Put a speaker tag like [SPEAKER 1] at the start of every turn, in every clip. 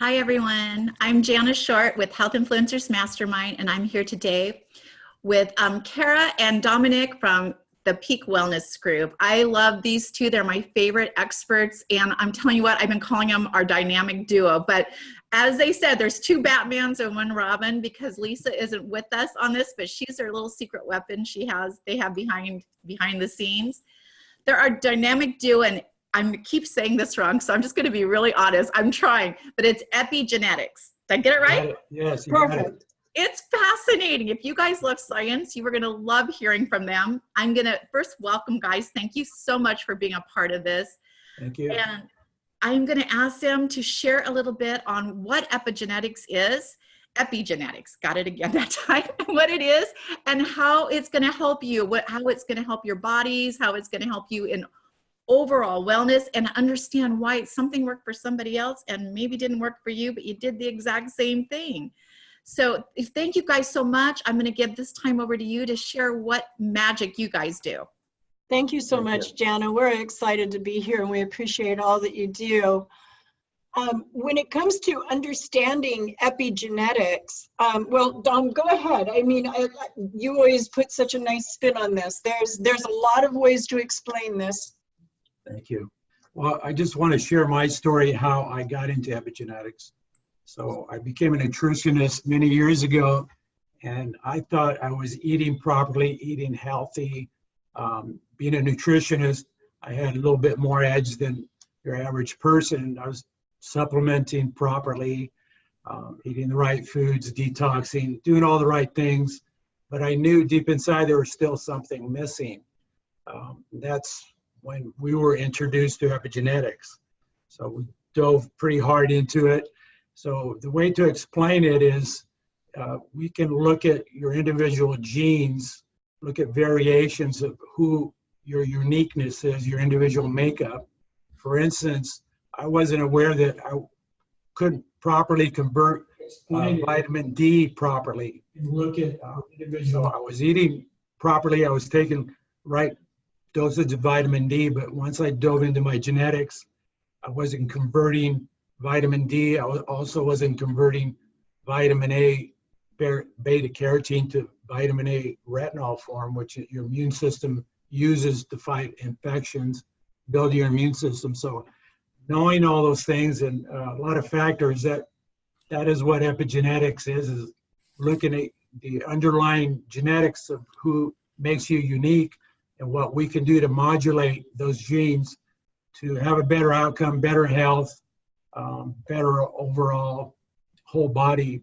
[SPEAKER 1] Hi, everyone. I'm Jana Short with Health Influencers Mastermind, and I'm here today with Kara and Dominic from the Peak Wellness Group. I love these two. They're my favorite experts, and I'm telling you what, I've been calling them our dynamic duo. But as they said, there's two Batmans and one Robin because Lisa isn't with us on this, but she's their little secret weapon they have behind the scenes. They're our dynamic duo, and I keep saying this wrong, so I'm just going to be really honest. I'm trying, but it's epigenetics. Did I get it right?
[SPEAKER 2] Yes, you got it.
[SPEAKER 1] It's fascinating. If you guys love science, you are going to love hearing from them. I'm going to first welcome, guys. Thank you so much for being a part of this.
[SPEAKER 2] Thank you.
[SPEAKER 1] And I'm going to ask them to share a little bit on what epigenetics is. Epigenetics, got it again that time, what it is and how it's going to help you, how it's going to help your bodies, how it's going to help you in overall wellness, and understand why something worked for somebody else and maybe didn't work for you, but you did the exact same thing. So thank you guys so much. I'm going to give this time over to you to share what magic you guys do.
[SPEAKER 3] Thank you so much, Jana. We're excited to be here and we appreciate all that you do. When it comes to understanding epigenetics, well, Dom, go ahead. I mean, you always put such a nice spin on this. There's a lot of ways to explain this.
[SPEAKER 2] Thank you. Well, I just want to share my story, how I got into epigenetics. So I became a nutritionist many years ago, and I thought I was eating properly, eating healthy. Being a nutritionist, I had a little bit more edge than your average person. I was supplementing properly, eating the right foods, detoxing, doing all the right things. But I knew deep inside there was still something missing. That's when we were introduced to epigenetics. So we dove pretty hard into it. So the way to explain it is we can look at your individual genes, look at variations of who your uniqueness is, your individual makeup. For instance, I wasn't aware that I couldn't properly convert vitamin D properly. And look at individual. I was eating properly. I was taking right dosage of vitamin D, but once I dove into my genetics, I wasn't converting vitamin D. I also wasn't converting vitamin A beta carotene to vitamin A retinol form, which your immune system uses to fight infections, build your immune system. So knowing all those things and a lot of factors, that is what epigenetics is looking at the underlying genetics of who makes you unique and what we can do to modulate those genes to have a better outcome, better health, better overall whole body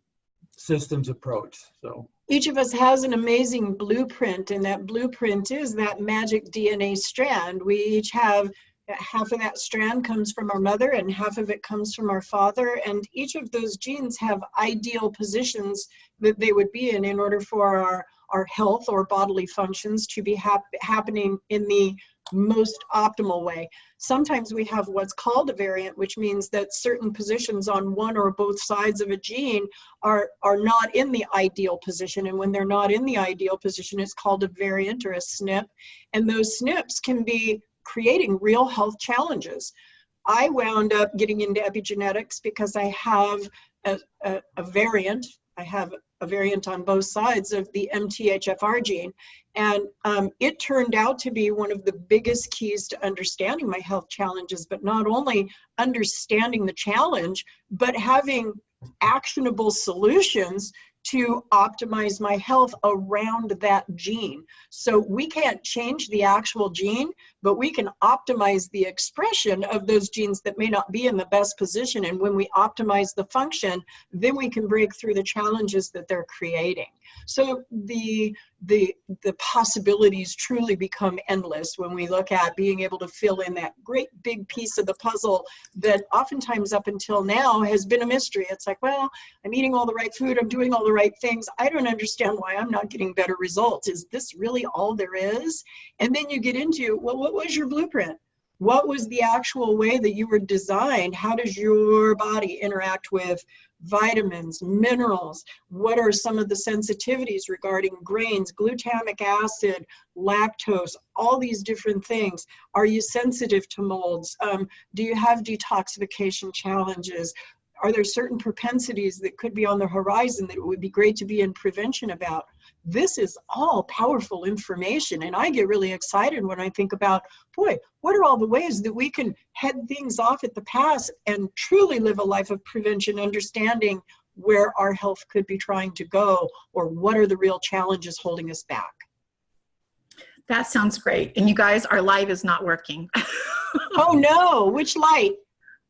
[SPEAKER 2] systems approach. So
[SPEAKER 3] each of us has an amazing blueprint, and that blueprint is that magic DNA strand. We each have half of that strand comes from our mother and half of it comes from our father, and each of those genes have ideal positions that they would be in order for our health or bodily functions to be happening in the most optimal way. Sometimes we have what's called a variant, which means that certain positions on one or both sides of a gene are not in the ideal position. And when they're not in the ideal position, it's called a variant or a SNP. And those SNPs can be creating real health challenges. I wound up getting into epigenetics because I have a variant. I have a variant on both sides of the MTHFR gene. And it turned out to be one of the biggest keys to understanding my health challenges, but not only understanding the challenge, but having actionable solutions to optimize my health around that gene. So we can't change the actual gene, but we can optimize the expression of those genes that may not be in the best position. And when we optimize the function, then we can break through the challenges that they're creating. So the possibilities truly become endless when we look at being able to fill in that great big piece of the puzzle that oftentimes up until now has been a mystery. It's like, well, I'm eating all the right food, I'm doing all the right things. I don't understand why I'm not getting better results. Is this really all there is? And then you get into, well, what was your blueprint? What was the actual way that you were designed? How does your body interact with vitamins, minerals? What are some of the sensitivities regarding grains, glutamic acid, lactose, all these different things? Are you sensitive to molds? Do you have detoxification challenges? are there certain propensities that could be on the horizon that it would be great to be in prevention about? This is all powerful information, and I get really excited when I think about, boy, what are all the ways that we can head things off at the pass and truly live a life of prevention, understanding where our health could be trying to go, or what are the real challenges holding us back.
[SPEAKER 1] That sounds great. And you guys, our live is not working.
[SPEAKER 3] Oh no, which light?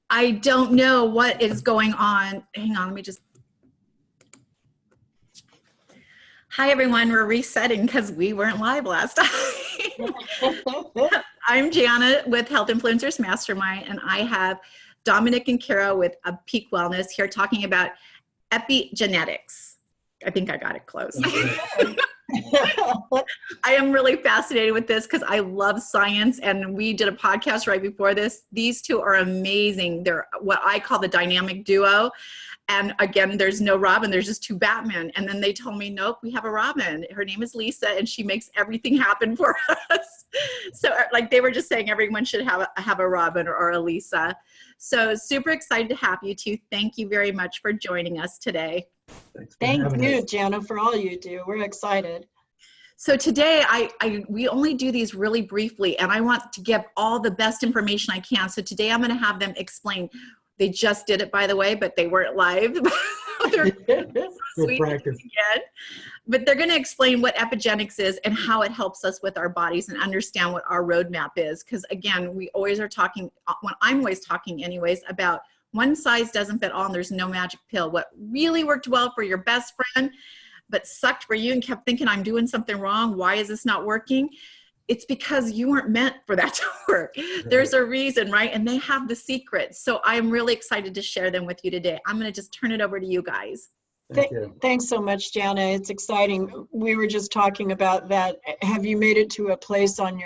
[SPEAKER 1] I don't know what is going on. Hang on, let me just. Hi everyone, we're resetting because we weren't live last time. I'm Gianna with Health Influencers Mastermind, and I have Dominic and Kara with Peak Wellness here talking about epigenetics. I think I got it close. I am really fascinated with this because I love science, and we did a podcast right before this. These two are amazing. They're what I call the dynamic duo. And again, there's no Robin, there's just two Batmen. And then they told me, nope, we have a Robin. Her name is Lisa, and she makes everything happen for us. So like they were just saying, everyone should have a Robin or a Lisa. So super excited to have you two. Thank you very much for joining us today.
[SPEAKER 3] Thank you, Jana, for all you do. We're excited.
[SPEAKER 1] So today, we only do these really briefly, and I want to give all the best information I can. So today I'm going to have them explain. They just did it, by the way, but they weren't live. They're so sweet again. But they're going to explain what epigenetics is and how it helps us with our bodies and understand what our roadmap is. Because again, we always are talking, when I'm always talking anyways, about one size doesn't fit all, and there's no magic pill. What really worked well for your best friend, but sucked for you and kept thinking, I'm doing something wrong. Why is this not working? It's because you weren't meant for that to work. There's a reason, right? And they have the secrets. So I'm really excited to share them with you today. I'm going to just turn it over to you guys.
[SPEAKER 3] Thanks so much, Jana. It's exciting. We were just talking about that. Have you made it to a place on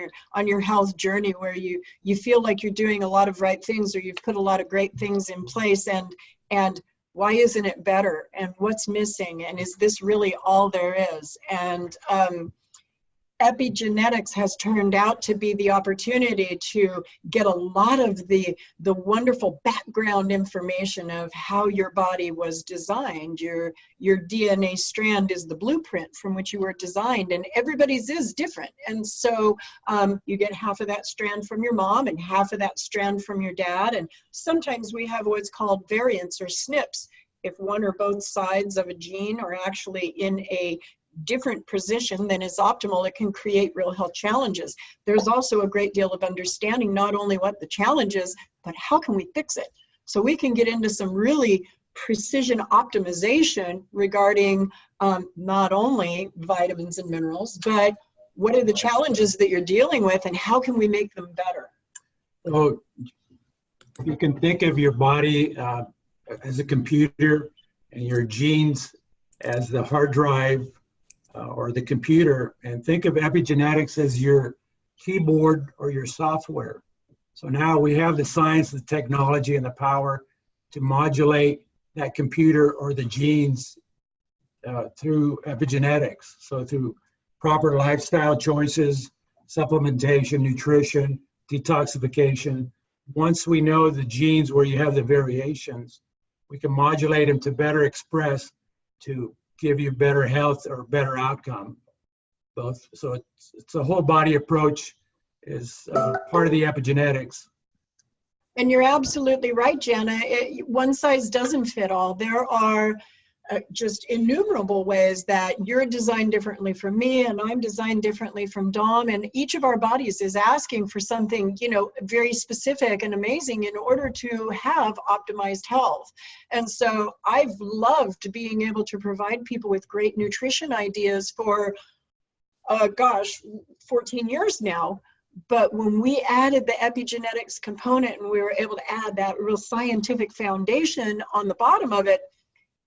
[SPEAKER 3] your health journey where you feel like you're doing a lot of right things, or you've put a lot of great things in place, and why isn't it better? And what's missing? And is this really all there is? And epigenetics has turned out to be the opportunity to get a lot of the wonderful background information of how your body was designed. Your DNA strand is the blueprint from which you were designed, and everybody's is different. And so you get half of that strand from your mom and half of that strand from your dad. And sometimes we have what's called variants or SNPs. If one or both sides of a gene are actually in a different position than is optimal, it can create real health challenges. There's also a great deal of understanding not only what the challenge is, but how can we fix it? So we can get into some really precision optimization regarding not only vitamins and minerals, but what are the challenges that you're dealing with and how can we make them better?
[SPEAKER 2] So you can think of your body as a computer and your genes as the hard drive or the computer, and think of epigenetics as your keyboard or your software. So now we have the science, the technology, and the power to modulate that computer or the genes through epigenetics. So through proper lifestyle choices, supplementation, nutrition, detoxification. Once we know the genes where you have the variations, we can modulate them to better express to give you better health or better outcome. Both. So it's a whole body approach is part of the epigenetics.
[SPEAKER 3] And you're absolutely right, Jana. One size doesn't fit all. There are just innumerable ways that you're designed differently from me, and I'm designed differently from Dom, and each of our bodies is asking for something, very specific and amazing in order to have optimized health. And so I've loved being able to provide people with great nutrition ideas for, 14 years now. But when we added the epigenetics component and we were able to add that real scientific foundation on the bottom of it,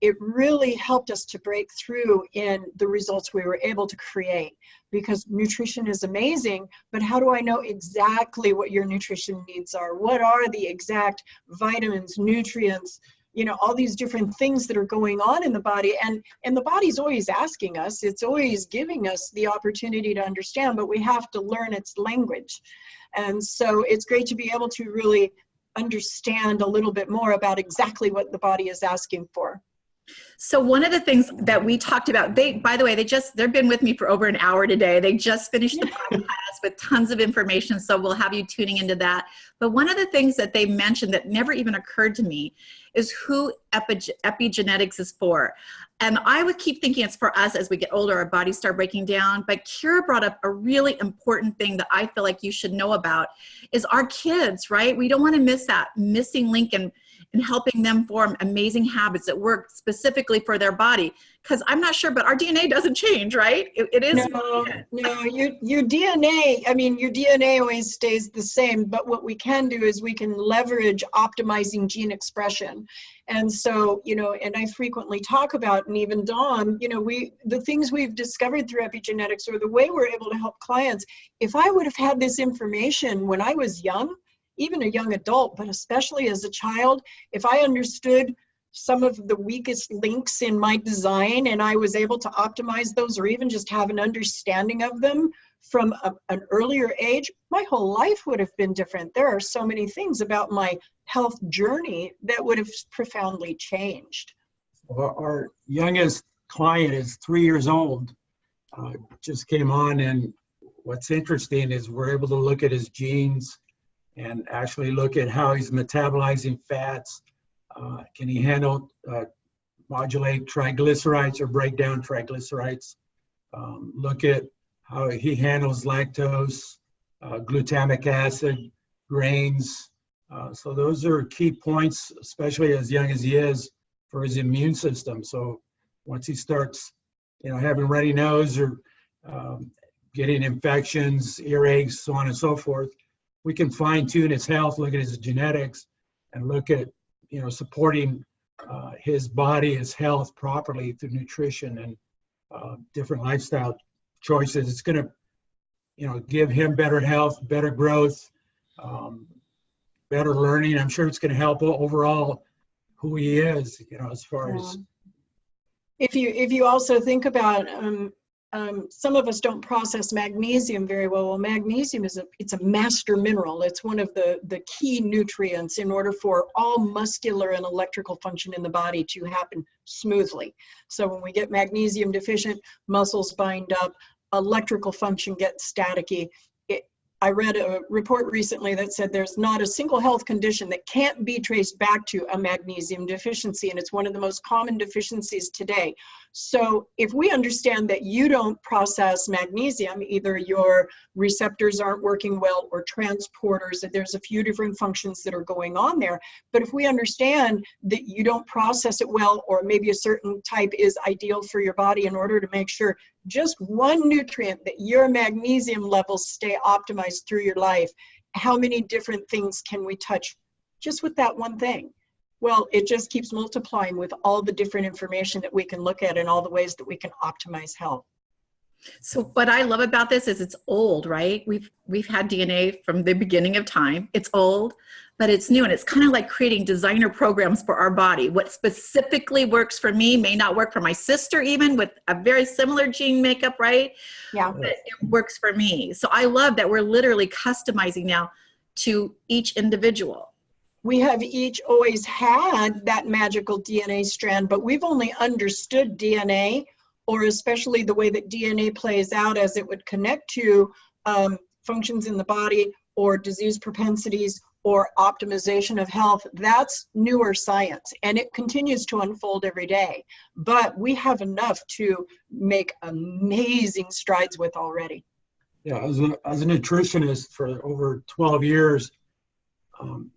[SPEAKER 3] it really helped us to break through in the results we were able to create. Because nutrition is amazing, but how do I know exactly what your nutrition needs are? What are the exact vitamins, nutrients, all these different things that are going on in the body? And the body's always asking us, it's always giving us the opportunity to understand, but we have to learn its language. And so it's great to be able to really understand a little bit more about exactly what the body is asking for.
[SPEAKER 1] So one of the things that we talked about, by the way, they've been with me for over an hour today. They just finished the podcast with tons of information. So we'll have you tuning into that. But one of the things that they mentioned that never even occurred to me is who epigenetics is for. And I would keep thinking it's for us as we get older, our bodies start breaking down. But Kira brought up a really important thing that I feel like you should know about is our kids, right? We don't want to miss that missing link in helping them form amazing habits that work specifically for their body. Because I'm not sure, but our DNA doesn't change, right? It is.
[SPEAKER 3] No, your DNA, I mean, your DNA always stays the same, but what we can do is we can leverage optimizing gene expression. And so, you know, and I frequently talk about, and even Dom, you know, the things we've discovered through epigenetics or the way we're able to help clients, if I would have had this information when I was young, even a young adult, but especially as a child, if I understood some of the weakest links in my design and I was able to optimize those or even just have an understanding of them from an earlier age, my whole life would have been different. There are so many things about my health journey that would have profoundly changed.
[SPEAKER 2] Well, our youngest client is 3 years old, just came on, and what's interesting is we're able to look at his genes and actually look at how he's metabolizing fats. Can he handle, modulate triglycerides or break down triglycerides? Look at how he handles lactose, glutamic acid, grains. So those are key points, especially as young as he is, for his immune system. So once he starts, you know, having runny nose or getting infections, earaches, so on and so forth, we can fine tune his health, look at his genetics, and look at, you know, supporting his body, his health properly through nutrition and different lifestyle choices. It's going to, you know, give him better health, better growth, better learning. I'm sure it's going to help overall who he is, you know, as far as.
[SPEAKER 3] If you also think about some of us don't process magnesium very well. Well, magnesium it's a master mineral. It's one of the key nutrients in order for all muscular and electrical function in the body to happen smoothly. So when we get magnesium deficient, muscles bind up, electrical function gets staticky. I read a report recently that said there's not a single health condition that can't be traced back to a magnesium deficiency, and it's one of the most common deficiencies today. So if we understand that you don't process magnesium, either your receptors aren't working well or transporters, that there's a few different functions that are going on there. But if we understand that you don't process it well, or maybe a certain type is ideal for your body in order to make sure just one nutrient that your magnesium levels stay optimized through your life, how many different things can we touch just with that one thing? Well, it just keeps multiplying with all the different information that we can look at and all the ways that we can optimize health.
[SPEAKER 1] So what I love about this is it's old, right? We've had DNA from the beginning of time. It's old, but it's new, and it's kind of like creating designer programs for our body. What specifically works for me may not work for my sister, even with a very similar gene makeup, right?
[SPEAKER 3] Yeah.
[SPEAKER 1] But it works for me. So I love that we're literally customizing now to each individual.
[SPEAKER 3] We have each always had that magical DNA strand, but we've only understood DNA, or especially the way that DNA plays out as it would connect to functions in the body or disease propensities or optimization of health. That's newer science, and it continues to unfold every day. But we have enough to make amazing strides with already.
[SPEAKER 2] Yeah, as a nutritionist for over 12 years,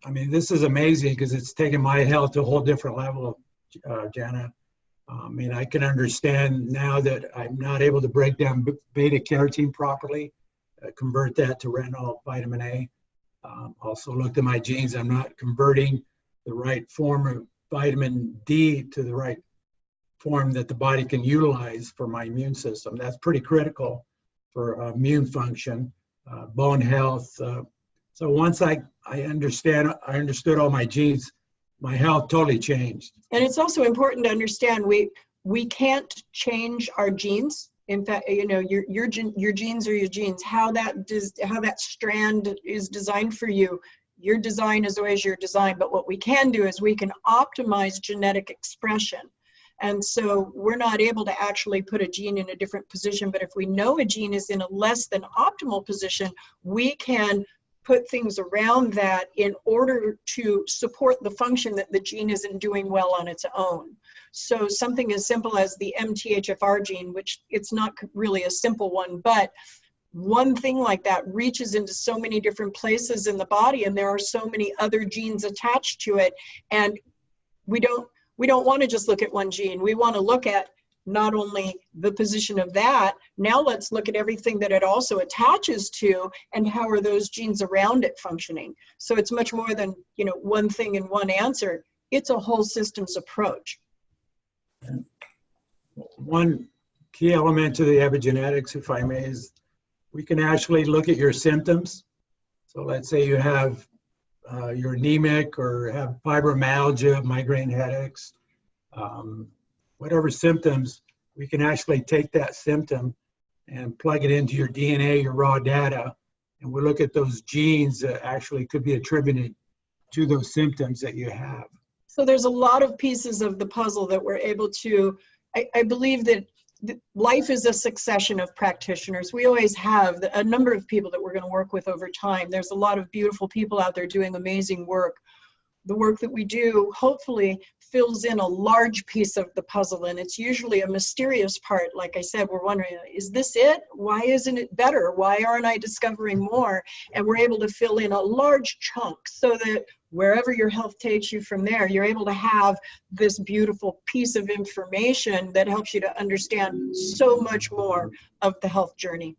[SPEAKER 2] I mean, this is amazing because it's taken my health to a whole different level, Jana. I mean, I can understand now that I'm not able to break down beta carotene properly, convert that to retinol, vitamin A. Also looked at my genes. I'm not converting the right form of vitamin D to the right form that the body can utilize for my immune system. That's pretty critical for immune function, bone health. So once I understood all my genes, my health totally changed.
[SPEAKER 3] And it's also important to understand we can't change our genes. In fact, you know, your genes are your genes. How that strand is designed for you, your design is always your design, but what we can do is we can optimize genetic expression. And so we're not able to actually put a gene in a different position, but if we know a gene is in a less than optimal position, we can put things around that in order to support the function that the gene isn't doing well on its own. So something as simple as the MTHFR gene, which it's not really a simple one, but one thing like that reaches into so many different places in the body, and there are so many other genes attached to it. And we don't want to just look at one gene. We want to look at not only the position of that, now let's look at everything that it also attaches to and how are those genes around it functioning. So it's much more than, you know, one thing and one answer. It's a whole systems approach.
[SPEAKER 2] One key element to the epigenetics, if I may, is we can actually look at your symptoms. So let's say you have you're anemic or have fibromyalgia, migraine headaches, whatever symptoms, we can actually take that symptom and plug it into your DNA, your raw data, and we look at those genes that actually could be attributed to those symptoms that you have.
[SPEAKER 3] So there's a lot of pieces of the puzzle that we're able to, I believe that life is a succession of practitioners. We always have a number of people that we're going to work with over time. There's a lot of beautiful people out there doing amazing work. The work that we do hopefully fills in a large piece of the puzzle, and it's usually a mysterious part. Like I said, we're wondering, is this it? Why isn't it better? Why aren't I discovering more? And we're able to fill in a large chunk so that wherever your health takes you from there, you're able to have this beautiful piece of information that helps you to understand so much more of the health journey.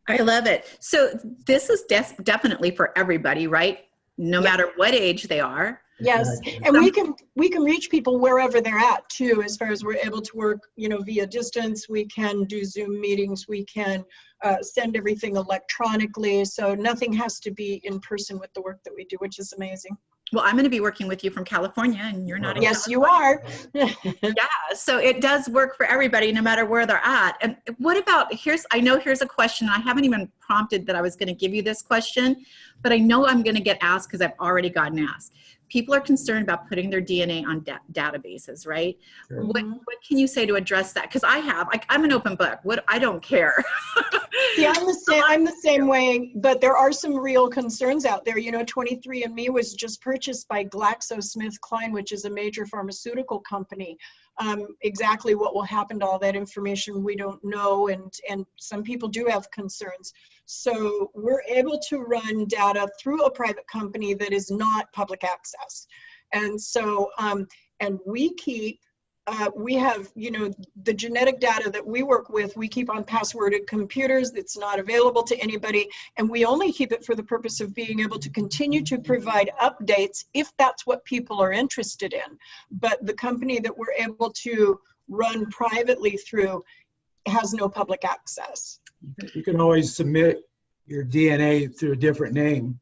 [SPEAKER 1] I love it. So this is definitely for everybody, right? No matter what age they are.
[SPEAKER 3] Yes, and we can reach people wherever they're at too, as far as we're able to work, you know, via distance. We can do Zoom meetings, we can send everything electronically, so nothing has to be in person with the work that we do, which is amazing.
[SPEAKER 1] Well, I'm going to be working with you from California, and you're not in
[SPEAKER 3] Yes,
[SPEAKER 1] California.
[SPEAKER 3] you are.
[SPEAKER 1] Yeah, so it does work for everybody, no matter where they're at. And what about, I know here's a question. I haven't even prompted that I was going to give you this question, but I know I'm going to get asked because I've already gotten asked. People are concerned about putting their DNA on databases, right?
[SPEAKER 2] Sure.
[SPEAKER 1] What can you say to address that? Because I'm an open book. I don't care.
[SPEAKER 3] See, I'm the same way, but there are some real concerns out there. You know, 23andMe was just purchased by GlaxoSmithKline, which is a major pharmaceutical company. Exactly what will happen to all that information, we don't know, and some people do have concerns. So we're able to run data through a private company that is not public access. And so, and we keep, we have, you know, the genetic data that we work with, we keep on passworded computers. It's not available to anybody. And we only keep it for the purpose of being able to continue to provide updates if that's what people are interested in. But the company that we're able to run privately through has no public access.
[SPEAKER 2] You can always submit your DNA through a different name.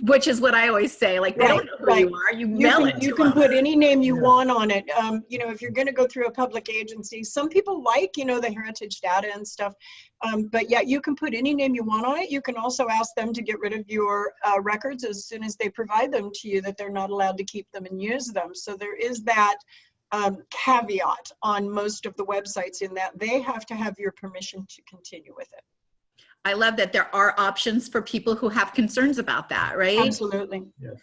[SPEAKER 1] Which is what I always say, like, they don't know who you are, you mail it to them.
[SPEAKER 3] You can put any name you want on it. You know, if you're going to go through a public agency, some people like, you know, the heritage data and stuff. But yeah, you can put any name you want on it. You can also ask them to get rid of your records as soon as they provide them to you, that they're not allowed to keep them and use them. So there is that caveat on most of the websites, in that they have to have your permission to continue with it.
[SPEAKER 1] I love that there are options for people who have concerns about that, right?
[SPEAKER 3] Absolutely.
[SPEAKER 2] Yes.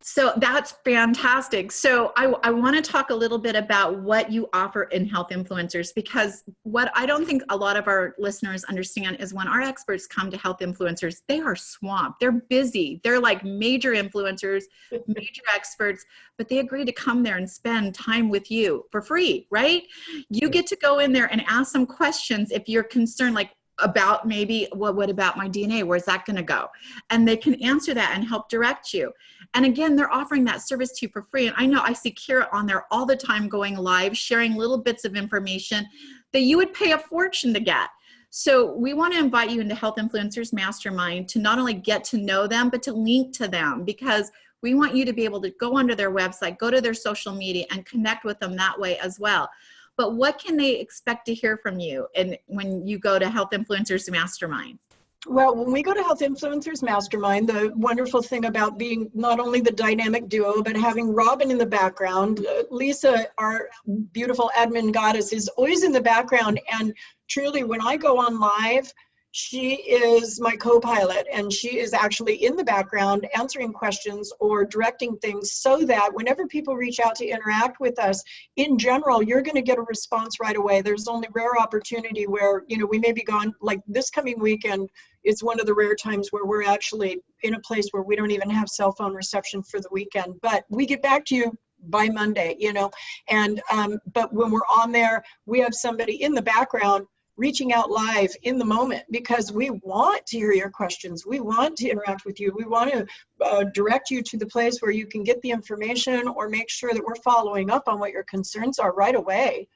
[SPEAKER 1] So that's fantastic. So I want to talk a little bit about what you offer in Health Influencers, because what I don't think a lot of our listeners understand is when our experts come to Health Influencers, they are swamped. They're busy. They're like major influencers, major experts, but they agree to come there and spend time with you for free, right? You get to go in there and ask some questions if you're concerned, like, about maybe, well, what about my DNA? Where's that going to go? And they can answer that and help direct you. And again, they're offering that service to you for free. And I know I see Kira on there all the time going live, sharing little bits of information that you would pay a fortune to get. So we want to invite you into Health Influencers Mastermind to not only get to know them, but to link to them, because we want you to be able to go onto their website, go to their social media, and connect with them that way as well. But what can they expect to hear from you and when you go to Health Influencers Mastermind?
[SPEAKER 3] Well, when we go to Health Influencers Mastermind, the wonderful thing about being not only the dynamic duo, but having Robin in the background, Lisa, our beautiful admin goddess, is always in the background. And truly, when I go on live, she is my co-pilot, and she is actually in the background answering questions or directing things, so that whenever people reach out to interact with us, in general, you're going to get a response right away. There's only rare opportunity where, you know, we may be gone, like this coming weekend. It's one of the rare times where we're actually in a place where we don't even have cell phone reception for the weekend, but we get back to you by Monday, you know. And but when we're on there, we have somebody in the background reaching out live in the moment, because we want to hear your questions. We want to interact with you. We want to direct you to the place where you can get the information, or make sure that we're following up on what your concerns are right away.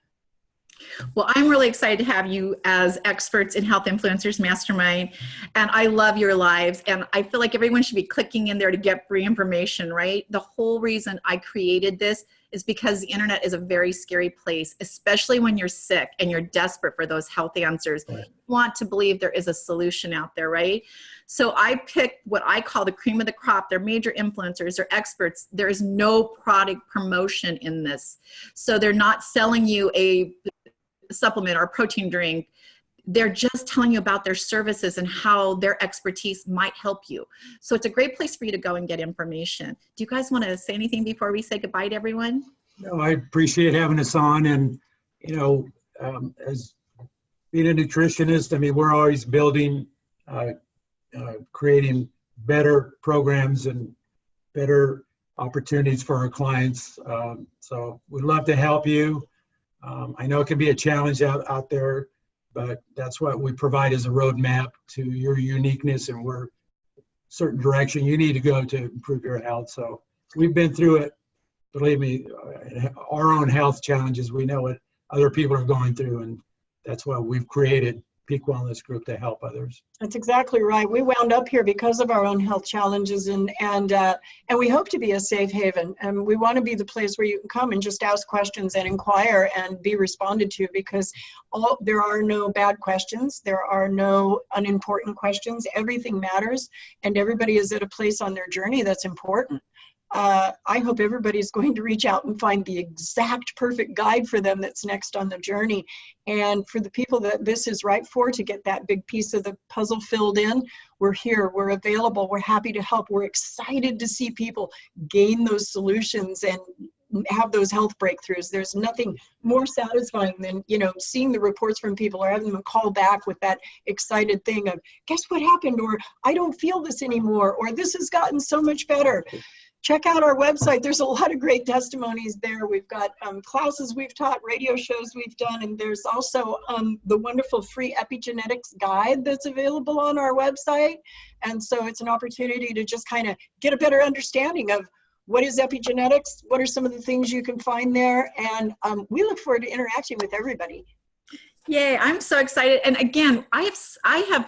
[SPEAKER 1] Well, I'm really excited to have you as experts in Health Influencers Mastermind, and I love your lives, and I feel like everyone should be clicking in there to get free information, right? The whole reason I created this is because the internet is a very scary place, especially when you're sick and you're desperate for those health answers.
[SPEAKER 2] Right.
[SPEAKER 1] You want to believe there is a solution out there, right? So I picked what I call the cream of the crop. They're major influencers, they're experts. There is no product promotion in this. So they're not selling you a supplement or a protein drink. They're just telling you about their services and how their expertise might help you. So it's a great place for you to go and get information. Do you guys want to say anything before we say goodbye to everyone?
[SPEAKER 2] No, I appreciate having us on. And, you know, as being a nutritionist, I mean, we're always building, creating better programs and better opportunities for our clients. So we'd love to help you. I know it can be a challenge out there, but that's what we provide as a roadmap to your uniqueness and where certain direction you need to go to improve your health. So we've been through it. Believe me, our own health challenges, we know what other people are going through, and that's why we've created Peak Wellness Group to help others.
[SPEAKER 3] That's exactly right. We wound up here because of our own health challenges, and we hope to be a safe haven. And we want to be the place where you can come and just ask questions and inquire and be responded to, because there are no bad questions. There are no unimportant questions. Everything matters, and everybody is at a place on their journey that's important. I hope everybody's going to reach out and find the exact perfect guide for them that's next on the journey. And for the people that this is right for, to get that big piece of the puzzle filled in, we're here, we're available, we're happy to help. We're excited to see people gain those solutions and have those health breakthroughs. There's nothing more satisfying than, you know, seeing the reports from people or having them call back with that excited thing of, guess what happened? Or I don't feel this anymore, or this has gotten so much better. Check out our website. There's a lot of great testimonies there. We've got classes we've taught, radio shows we've done, and there's also the wonderful free epigenetics guide that's available on our website. And so it's an opportunity to just kind of get a better understanding of what is epigenetics, what are some of the things you can find there, and we look forward to interacting with everybody.
[SPEAKER 1] Yay, I'm so excited. And again, I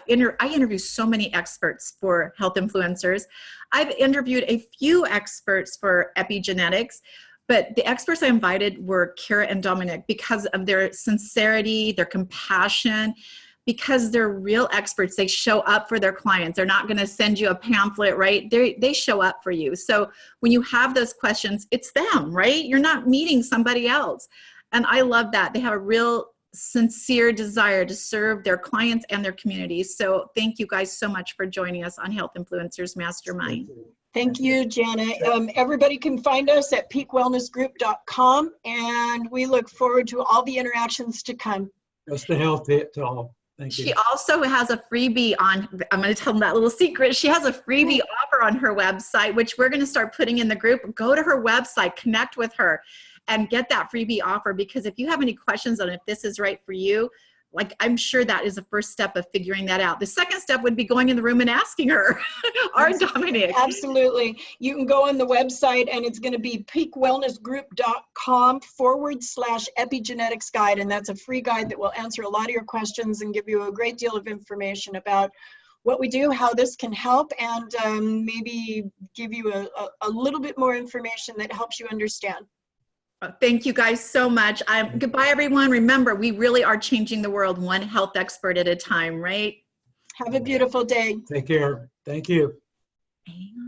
[SPEAKER 1] interview so many experts for Health Influencers. I've interviewed a few experts for epigenetics, but the experts I invited were Kara and Dominic because of their sincerity, their compassion, because they're real experts. They show up for their clients. They're not going to send you a pamphlet, right? They show up for you. So when you have those questions, it's them, right? You're not meeting somebody else. And I love that. They have a real sincere desire to serve their clients and their communities. So thank you guys so much for joining us on Health Influencers Mastermind.
[SPEAKER 3] Thank you, Jana. Everybody can find us at peakwellnessgroup.com, and we look forward to all the interactions to come.
[SPEAKER 2] Just the health hit to all. Thank you.
[SPEAKER 1] She also has a freebie on, I'm going to tell them that little secret. She has a freebie offer on her website, which we're going to start putting in the group. Go to her website, connect with her, and get that freebie offer, because if you have any questions on if this is right for you, like, I'm sure that is the first step of figuring that out. The second step would be going in the room and asking her, or Dominic.
[SPEAKER 3] Absolutely. You can go on the website, and it's going to be peakwellnessgroup.com/epigenetics guide. And that's a free guide that will answer a lot of your questions and give you a great deal of information about what we do, how this can help, and maybe give you a little bit more information that helps you understand.
[SPEAKER 1] Thank you guys so much. Goodbye, everyone. Remember, we really are changing the world one health expert at a time, right?
[SPEAKER 3] Have a beautiful day.
[SPEAKER 2] Take care. Thank you.
[SPEAKER 1] Hang on.